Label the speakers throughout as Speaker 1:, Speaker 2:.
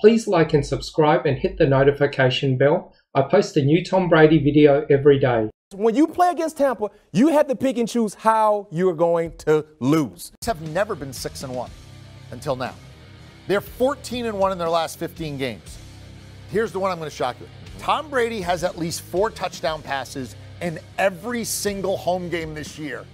Speaker 1: Please like and subscribe and hit the notification bell. I post a new Tom Brady video every day.
Speaker 2: When you play against Tampa, you have to pick and choose how you are going to lose.
Speaker 3: Have never been 6-1 until now. They're 14-1 in their last 15 games. Here's the one I'm going to shock you. Tom Brady has at least 4 touchdown passes in every single home game this year.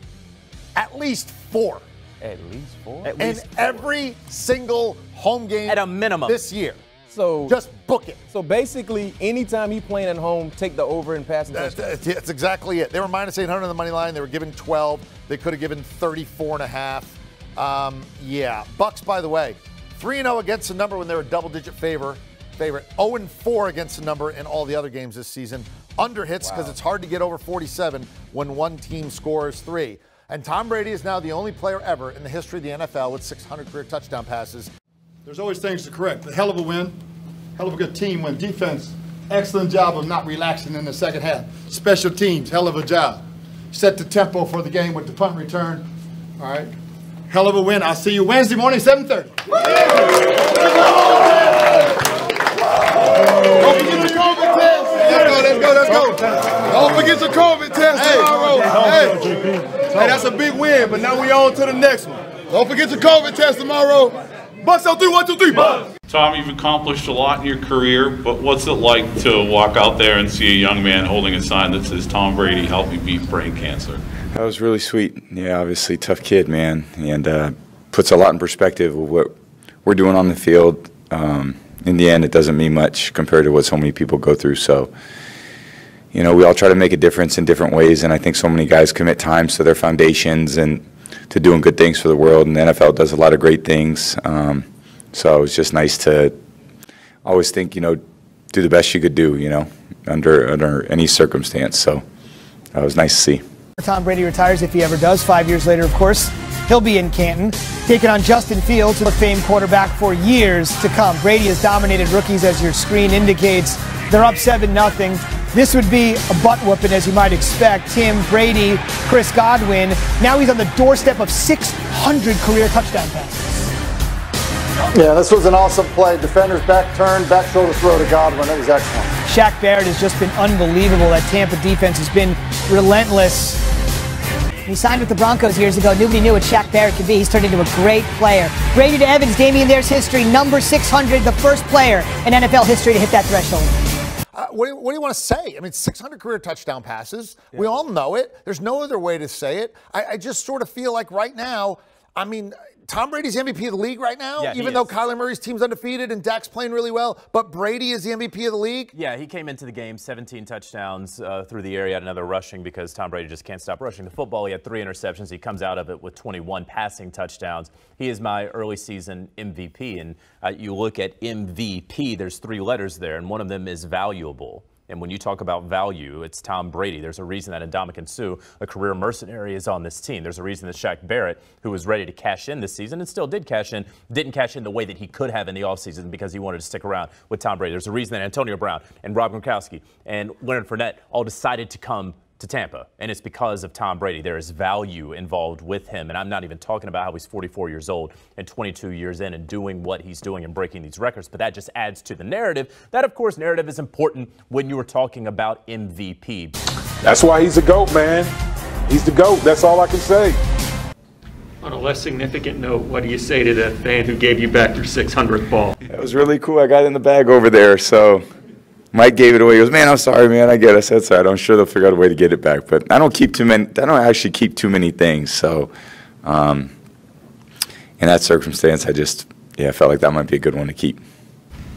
Speaker 3: At least 4.
Speaker 2: At least 4?
Speaker 3: At least in 4. Every single home game
Speaker 4: at a minimum
Speaker 3: this year.
Speaker 2: So
Speaker 3: just book it.
Speaker 2: So basically, anytime he's playing at home, take the over in passing touchdowns.
Speaker 3: That's exactly it. They were minus 800 on the money line. They were given 12. They could have given 34.5. Yeah. Bucks, by the way, 3-0 against the number when they were a double-digit favorite. 0-4 against the number in all the other games this season. Under hits because it's hard to get over 47 when one team scores 3. And Tom Brady is now the only player ever in the history of the NFL with 600 career touchdown passes.
Speaker 5: There's always things to correct. A hell of a win, hell of a good team win. Defense, excellent job of not relaxing in the second half. Special teams, hell of a job. Set the tempo for the game with the punt return. All right. Hell of a win. I'll see you Wednesday morning, 7:30. Don't forget the COVID test. Let's go. Don't forget the COVID test tomorrow. Hey, that's a big win, but now we on to the next one. Don't forget the COVID test tomorrow. Bucks on 3, 1, 2, 3, Bucks!
Speaker 6: Tom, you've accomplished a lot in your career, but what's it like to walk out there and see a young man holding a sign that says, Tom Brady, help me beat brain cancer?
Speaker 7: That was really sweet. Yeah, obviously tough kid, man, and puts a lot in perspective of what we're doing on the field. In the end, it doesn't mean much compared to what so many people go through. So, you know, we all try to make a difference in different ways, and I think so many guys commit times to their foundations and to doing good things for the world, and the NFL does a lot of great things. So it was just nice to always think, you know, do the best you could do, you know, under any circumstance. So that was nice to see.
Speaker 8: Tom Brady retires if he ever does. 5 years later, of course, he'll be in Canton, taking on Justin Fields, the famed quarterback for years to come. Brady has dominated rookies, as your screen indicates. They're up 7-0. This would be a butt-whooping, as you might expect. Tim, Brady, Chris Godwin. Now he's on the doorstep of 600 career touchdown passes.
Speaker 9: Yeah, this was an awesome play. Defender's back turn, back shoulder throw to Godwin. That was excellent.
Speaker 8: Shaq Barrett has just been unbelievable. That Tampa defense has been relentless. He signed with the Broncos years ago. Nobody knew what Shaq Barrett could be. He's turned into a great player. Brady to Evans, Damien, there's history. Number 600, the first player in NFL history to hit that threshold.
Speaker 3: What do you want to say? I mean, 600 career touchdown passes. Yeah. We all know it. There's no other way to say it. I just sort of feel like right now, I mean, Tom Brady's MVP of the league right now, even though Kyler Murray's team's undefeated and Dak's playing really well, but Brady is the MVP of the league?
Speaker 4: Yeah, he came into the game 17 touchdowns through the air. He had another rushing because Tom Brady just can't stop rushing the football. He had 3 interceptions. He comes out of it with 21 passing touchdowns. He is my early season MVP, and you look at MVP, there's 3 letters there, and one of them is valuable. And when you talk about value, it's Tom Brady. There's a reason that Ndamukong Suh, a career mercenary, is on this team. There's a reason that Shaq Barrett, who was ready to cash in this season and still did cash in, didn't cash in the way that he could have in the offseason because he wanted to stick around with Tom Brady. There's a reason that Antonio Brown and Rob Gronkowski and Leonard Fournette all decided to come to Tampa, and it's because of Tom Brady. There is value involved with him, and I'm not even talking about how he's 44 years old and 22 years in and doing what he's doing and breaking these records, but that just adds to the narrative. That, of course, narrative is important when you were talking about MVP.
Speaker 10: That's why he's a GOAT, man. He's the GOAT. That's all I can say.
Speaker 11: On a less significant note, what do you say to that fan who gave you back your 600th ball?
Speaker 7: That was really cool. I got in the bag over there, so Mike gave it away. He goes, man, I'm sorry, man. I get it. I said, sorry. I'm sure they'll figure out a way to get it back. But I don't keep too many. I don't actually keep too many things. So, in that circumstance, I just, felt like that might be a good one to keep.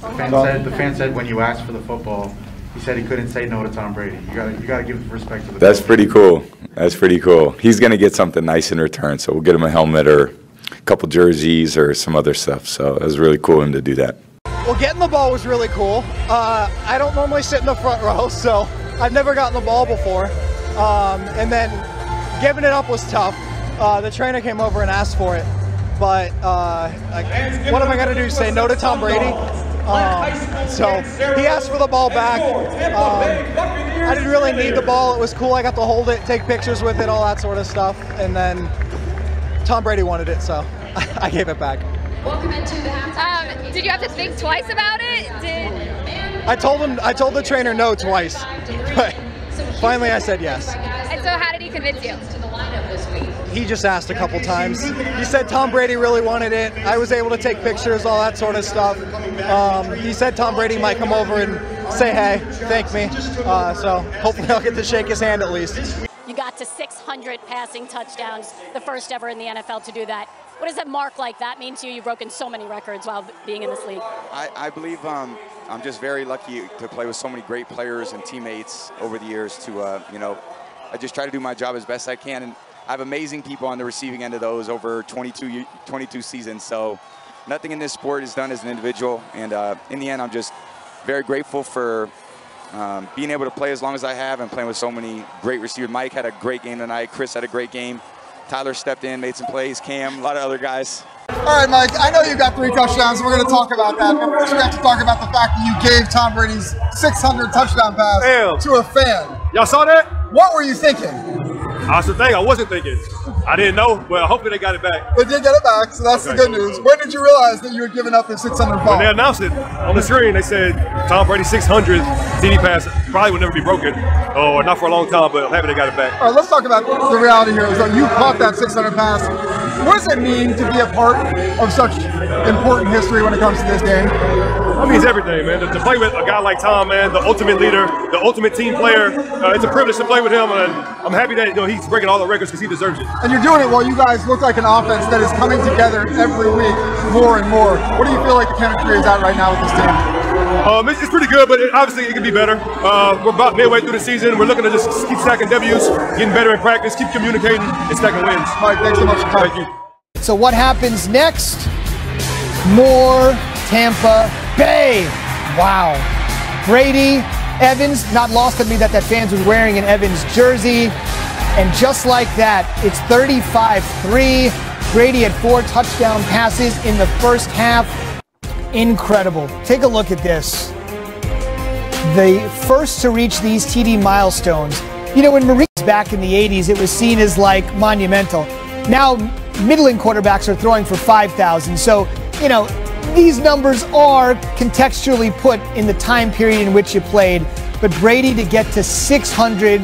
Speaker 12: The fan said when you asked for the football, he said he couldn't say no to Tom Brady. You gotta give respect to the.
Speaker 7: That's pretty cool. That's pretty cool. He's gonna get something nice in return. So we'll get him a helmet or a couple jerseys or some other stuff. So it was really cool of him to do that.
Speaker 13: Well, getting the ball was really cool. I don't normally sit in the front row, so I've never gotten the ball before. And then giving it up was tough. The trainer came over and asked for it. But what am I going to do, say no to Tom Brady? So he asked for the ball back. I didn't really need the ball. It was cool. I got to hold it, take pictures with it, all that sort of stuff. And then Tom Brady wanted it, so I gave it back.
Speaker 14: Did you have to think twice about it?
Speaker 13: I told the trainer no twice, but finally I said yes.
Speaker 14: And so how did he convince you?
Speaker 13: He just asked a couple times. He said Tom Brady really wanted it. I was able to take pictures, all that sort of stuff. He said Tom Brady might come over and say hey, thank me. So hopefully I'll get to shake his hand at least.
Speaker 15: You got to 600 passing touchdowns, the first ever in the NFL to do that. What does a mark like that mean to you? You've broken so many records while being in this league.
Speaker 7: I believe I'm just very lucky to play with so many great players and teammates over the years to, you know, I just try to do my job as best I can. And I have amazing people on the receiving end of those over 22 seasons. So nothing in this sport is done as an individual. And in the end, I'm just very grateful for being able to play as long as I have and playing with so many great receivers. Mike had a great game tonight. Chris had a great game. Tyler stepped in, made some plays. Cam, a lot of other guys.
Speaker 9: All right, Mike, I know you got 3 touchdowns, and we're going to talk about that. But first, we have to talk about the fact that you gave Tom Brady's 600 touchdown pass to a fan.
Speaker 10: Y'all saw that?
Speaker 9: What were you thinking?
Speaker 10: That's the thing. I wasn't thinking. I didn't know, but hopefully they got it back.
Speaker 9: They did get it back, so that's the good news. When did you realize that you had given up the 600 ball?
Speaker 10: When they announced it on the screen, they said Tom Brady's 600 TD pass probably would never be broken, or not for a long time, but I'm happy they got it back.
Speaker 9: All right, let's talk about the reality here. So you caught that 600 pass. What does it mean to be a part of such important history when it comes to this game?
Speaker 10: That means everything, man. To play with a guy like Tom, man, the ultimate leader, the ultimate team player, it's a privilege to play with him, and I'm happy that he's breaking all the records because he deserves it.
Speaker 9: And you're doing it while you guys look like an offense that is coming together every week more and more. What do you feel like the chemistry is at right now with this team?
Speaker 10: It's pretty good, but obviously it can be better. We're about midway through the season. We're looking to just keep stacking W's, getting better in practice, keep communicating, and stacking wins.
Speaker 9: Mike, thanks so much for coming.
Speaker 10: Thank you.
Speaker 8: So what happens next? More Tampa Bay. Wow. Brady, Evans, not lost on me that fans was wearing an Evans jersey. And just like that, it's 35-3. Brady had 4 touchdown passes in the first half. Incredible. Take a look at this. The first to reach these TD milestones. You know, when Maurice back in the 80s, it was seen as like monumental. Now, middling quarterbacks are throwing for 5,000. So, you know, these numbers are contextually put in the time period in which you played. But Brady to get to 600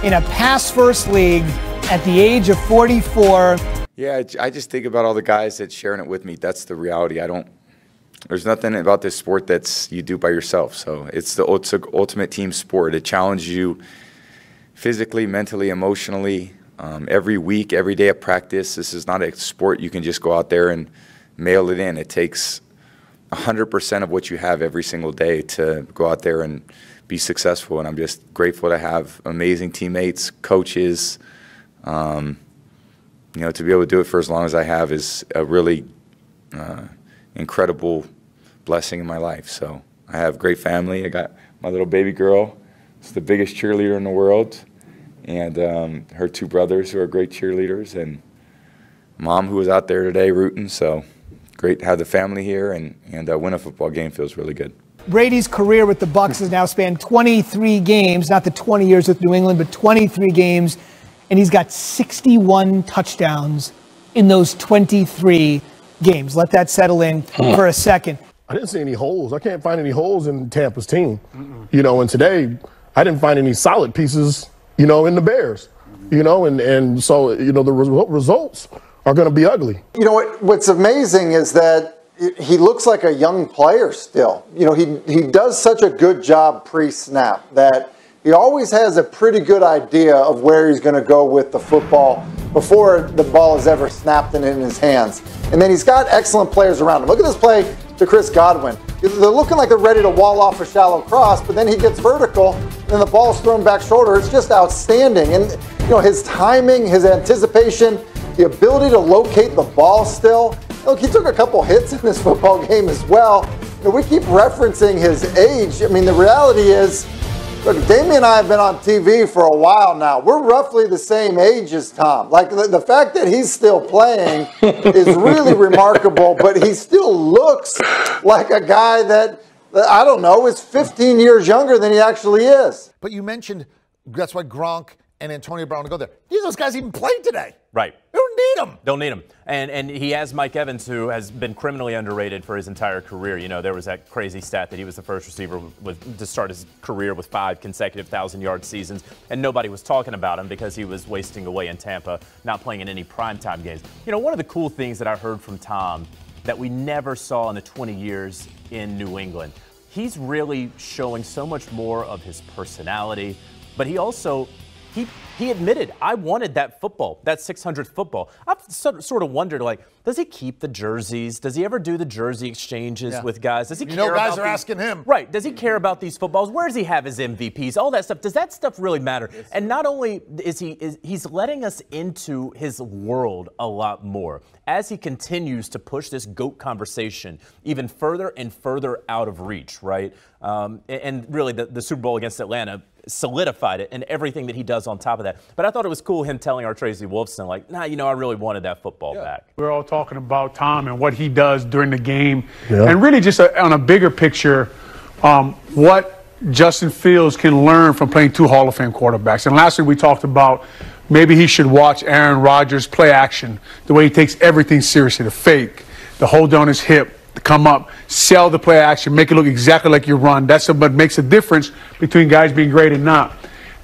Speaker 8: in a pass-first league at the age of 44.
Speaker 7: Yeah, I just think about all the guys that's sharing it with me. That's the reality. There's nothing about this sport that's you do by yourself. So it's an ultimate team sport. It challenges you physically, mentally, emotionally, every week, every day of practice. This is not a sport you can just go out there and mail it in. It takes 100% of what you have every single day to go out there and be successful. And I'm just grateful to have amazing teammates, coaches. You know, to be able to do it for as long as I have is a really incredible blessing in my life. So I have great family. I got my little baby girl. It's the biggest cheerleader in the world. And her 2 brothers who are great cheerleaders. And mom who was out there today rooting. So great to have the family here and win a football game feels really good.
Speaker 8: Brady's career with the Bucs has now spanned 23 games, not the 20 years with New England, but 23 games. And he's got 61 touchdowns in those 23 games. Let that settle in for a second.
Speaker 16: I didn't see any holes. I can't find any holes in Tampa's team. You know, and today I didn't find any solid pieces, you know, in the Bears. You know, and so, you know, the results are going to be ugly.
Speaker 9: You know, what's amazing is that he looks like a young player still. You know, he does such a good job pre-snap that he always has a pretty good idea of where he's going to go with the football before the ball is ever snapped and in his hands. And then he's got excellent players around him. Look at this play to Chris Godwin. They're looking like they're ready to wall off a shallow cross, but then he gets vertical, and the ball's thrown back shoulder. It's just outstanding. And, you know, his timing, his anticipation, the ability to locate the ball still. Look, he took a couple hits in this football game as well. You know, we keep referencing his age. I mean, the reality is, look, Damien and I have been on TV for a while now. We're roughly the same age as Tom. Like, the fact that he's still playing is really remarkable, but he still looks like a guy that, I don't know, is 15 years younger than he actually is.
Speaker 3: But you mentioned that's why Gronk and Antonio Brown to go there. These those guys even played today.
Speaker 4: Right.
Speaker 3: They were need him.
Speaker 4: Don't need him. And he has Mike Evans, who has been criminally underrated for his entire career. You know, there was that crazy stat that he was the first receiver to start his career with 5 consecutive 1,000-yard seasons, and nobody was talking about him because he was wasting away in Tampa, not playing in any primetime games. You know, one of the cool things that I heard from Tom that we never saw in the 20 years in New England, he's really showing so much more of his personality, but he also he admitted, I wanted that football, that 600 football. I've sort of wondered, like, does he keep the jerseys? Does he ever do the jersey exchanges with guys? Does he care about
Speaker 3: guys are asking him.
Speaker 4: Right. Does he care about these footballs? Where does he have his MVPs? All that stuff. Does that stuff really matter? And not only is he's letting us into his world a lot more as he continues to push this GOAT conversation even further and further out of reach, right? And really the Super Bowl against Atlanta solidified it and everything that he does on top of that. But I thought it was cool him telling our Tracy Wolfson, like, nah, you know, I really wanted that football back.
Speaker 17: We're all talking about Tom and what he does during the game. And really just on a bigger picture, what Justin Fields can learn from playing 2 Hall of Fame quarterbacks. And last week we talked about maybe he should watch Aaron Rodgers play action, the way he takes everything seriously, the fake, the hold on his hip, the come up, sell the play action, make it look exactly like your run. That's what makes a difference between guys being great and not.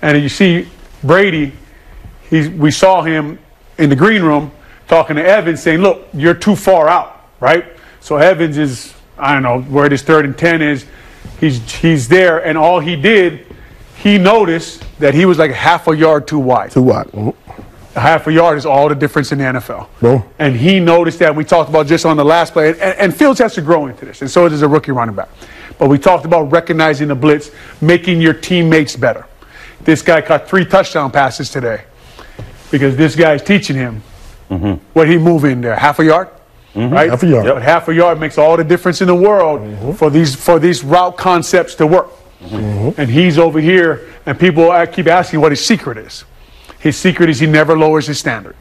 Speaker 17: And you see Brady, we saw him in the green room talking to Evans saying, look, you're too far out, right? So Evans is, I don't know, where this 3rd and 10 is, he's there, and all he did, he noticed that he was like half a yard too wide.
Speaker 16: Too wide. Mm-hmm.
Speaker 17: A half a yard is all the difference in the NFL. No. And he noticed that. We talked about just on the last play. And Fields has to grow into this, and so does a rookie running back. But we talked about recognizing the blitz, making your teammates better. This guy caught 3 touchdown passes today because this guy's teaching him what he move in there. Half a yard? Right?
Speaker 16: Half a yard.
Speaker 17: But half a yard makes all the difference in the world for these route concepts to work. And he's over here, and people keep asking what his secret is. His secret is he never lowers his standard.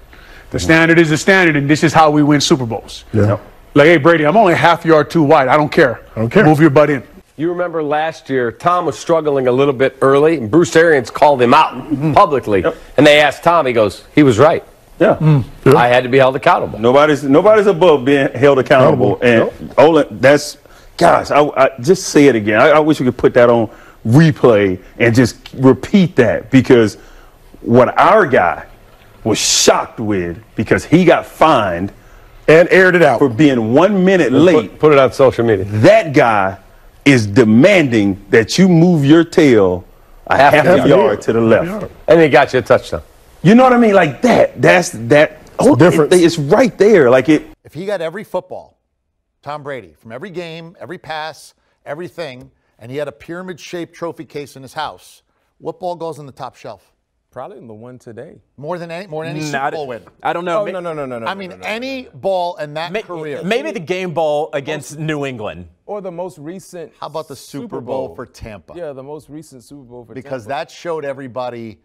Speaker 17: The standard is the standard, and this is how we win Super Bowls. Like, hey, Brady, I'm only a half yard too wide. I don't care. Move your butt in.
Speaker 18: You remember last year, Tom was struggling a little bit early, and Bruce Arians called him out publicly. And they asked Tom, he goes, he was right. I had to be held accountable.
Speaker 19: Nobody's above being held accountable. And Olin, that's, guys, I just say it again. I wish we could put that on replay and just repeat that, because what our guy was shocked with, because he got fined
Speaker 16: and aired it out
Speaker 19: for being 1 minute late.
Speaker 18: Put it on social media.
Speaker 19: That guy is demanding that you move your tail a half a yard to the left.
Speaker 18: And he got you a touchdown.
Speaker 19: You know what I mean? Like that's difference. It's right there. Like it.
Speaker 3: If he got every football, Tom Brady, from every game, every pass, everything, and he had a pyramid-shaped trophy case in his house, what ball goes on the top shelf?
Speaker 2: Probably the one today.
Speaker 3: More than any Super Bowl win.
Speaker 4: I don't know.
Speaker 2: Oh, no.
Speaker 3: I mean, any ball in that career.
Speaker 4: Maybe the game ball against New England.
Speaker 2: Or the most recent.
Speaker 3: How about the Super Bowl for Tampa?
Speaker 2: Yeah, the most recent Super Bowl for Tampa.
Speaker 3: Because that showed everybody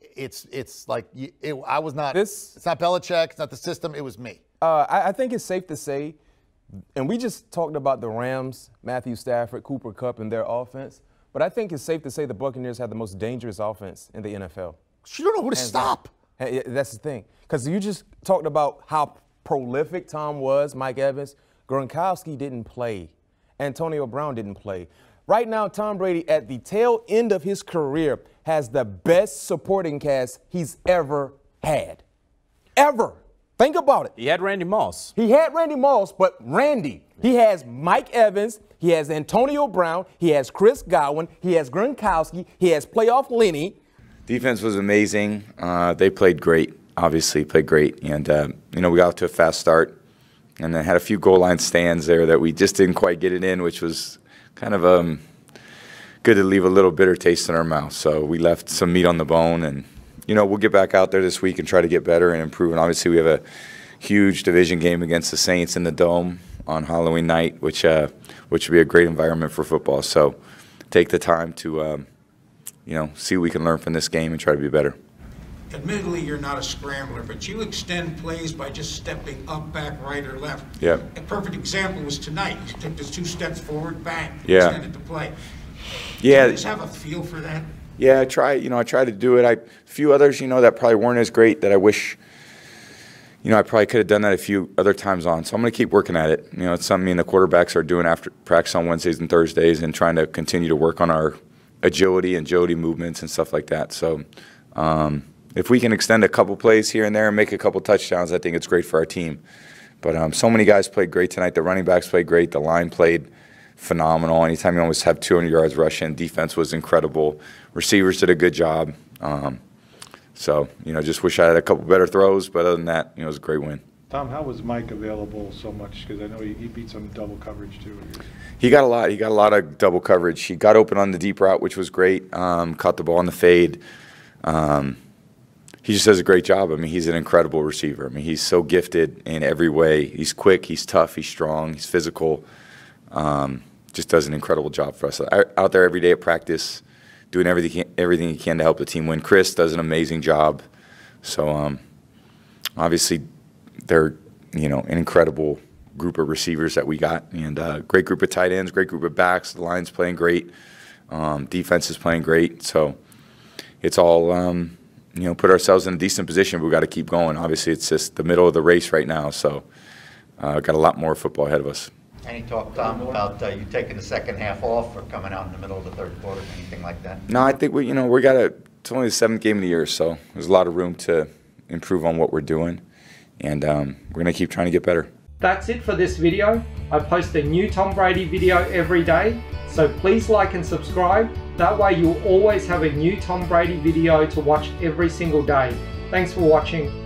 Speaker 3: it's like, I was not, it's not Belichick, it's not the system, it was me.
Speaker 2: I think it's safe to say, and we just talked about the Rams, Matthew Stafford, Cooper Kupp, and their offense. But I think it's safe to say the Buccaneers have the most dangerous offense in the NFL.
Speaker 3: You don't know who to stop.
Speaker 2: That's the thing. Because you just talked about how prolific Tom was, Mike Evans. Gronkowski didn't play. Antonio Brown didn't play. Right now, Tom Brady, at the tail end of his career, has the best supporting cast he's ever had. Ever. Think about it.
Speaker 4: He had Randy Moss.
Speaker 2: He had Randy Moss, but Randy, he has Mike Evans, he has Antonio Brown, he has Chris Godwin, he has Gronkowski, he has playoff Lenny.
Speaker 7: Defense was amazing. They played great, obviously played great. And, we got off to a fast start and then had a few goal line stands there that we just didn't quite get it in, which was kind of good to leave a little bitter taste in our mouth. So we left some meat on the bone, and, we'll get back out there this week and try to get better and improve. And obviously we have a huge division game against the Saints in the Dome on Halloween night, which would be a great environment for football. So take the time to, see what we can learn from this game and try to be better.
Speaker 20: Admittedly, you're not a scrambler, but you extend plays by just stepping up, back, right, or left.
Speaker 7: Yeah.
Speaker 20: A perfect example was tonight. You took those 2 steps forward, bang, extended the play.
Speaker 7: Yeah.
Speaker 20: Do you just have a feel for that?
Speaker 7: Yeah, I try to do it. A few others, that probably weren't as great that I wish, you know, I probably could have done that a few other times on. So I'm going to keep working at it. You know, it's something me and the quarterbacks are doing after practice on Wednesdays and Thursdays, and trying to continue to work on our agility movements and stuff like that. So if we can extend a couple plays here and there and make a couple touchdowns, I think it's great for our team. But so many guys played great tonight. The running backs played great. The line played phenomenal. Anytime you almost have 200 yards rushing, defense was incredible. Receivers did a good job. So, you know, just wish I had a couple better throws, but other than that, you know, it was a great win.
Speaker 12: Tom, how was Mike available so much? Because I know he beat some double coverage too.
Speaker 7: He got a lot. He got a lot of double coverage. He got open on the deep route, which was great. Caught the ball in the fade. He just does a great job. I mean, he's an incredible receiver. I mean, he's so gifted in every way. He's quick. He's tough. He's strong. He's physical. Just does an incredible job for us. Out there every day at practice, doing everything he can to help the team win. Chris does an amazing job. So obviously they're, you know, an incredible group of receivers that we got, and great group of tight ends, great group of backs. The line's playing great. Defense is playing great. So it's all, you know, put ourselves in a decent position. We've got to keep going. Obviously it's just the middle of the race right now. So got a lot more football ahead of us.
Speaker 21: Any talk, Tom, about you taking the second half off or coming out in the middle of the third quarter, anything like that?
Speaker 7: No, I think it's only the 7th game of the year, so there's a lot of room to improve on what we're doing, and we're going to keep trying to get better.
Speaker 1: That's it for this video. I post a new Tom Brady video every day, so please like and subscribe. That way you'll always have a new Tom Brady video to watch every single day. Thanks for watching.